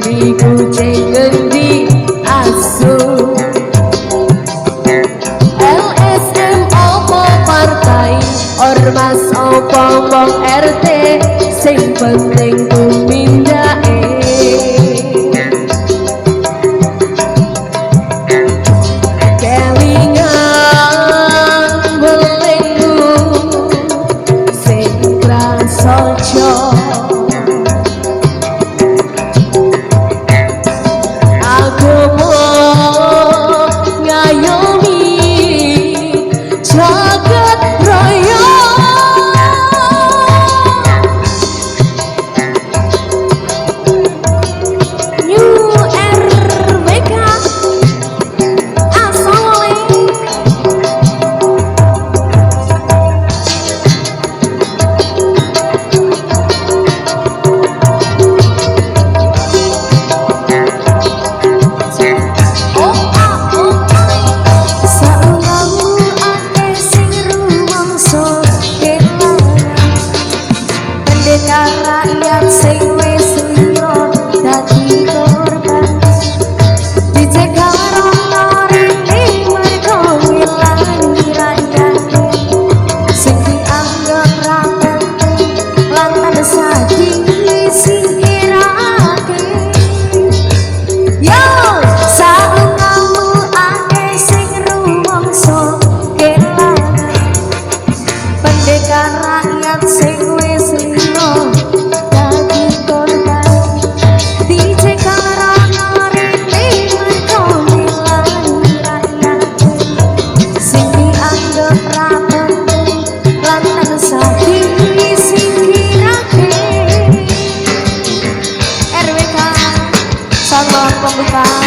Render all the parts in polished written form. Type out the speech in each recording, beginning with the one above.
iku ngendi asu LSM opo partai ormas opo wong RT sing penting tumindake kelingan belenggu sing prasaja rakyat sing wis liya dadi korban dicegal rono ring mergo ngilangi rakyat sing dianggap ra penting lan saking disingkirake yo saungamu akeh sing rumangsa kelangan pendekar rakyat sing wis liya pembuka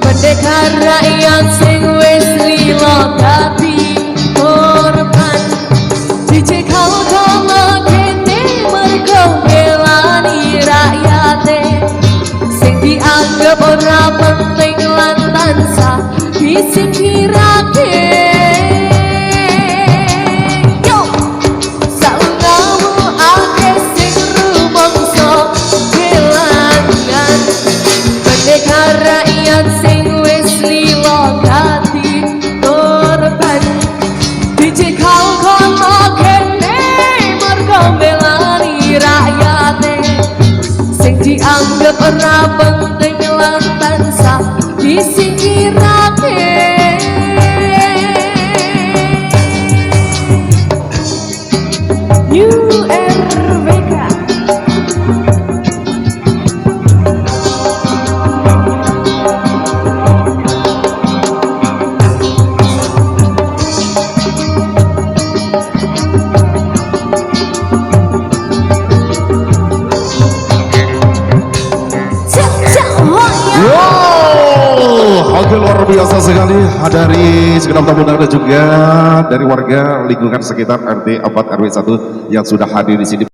pendekar rakyat sing wis lila dadi korban dicegal kono kene mergo ngelani rakyate sing dianggap ora penting lan tansah disingkirake yo saungamu akeh sing rumangsa kelangan pendekar rakyat sing dianggap ora penting lan tansah disingkirake New RWK biasa sekali dari segenap tamu dan juga dari warga lingkungan sekitar RT 4 RW 1 yang sudah hadir di sini.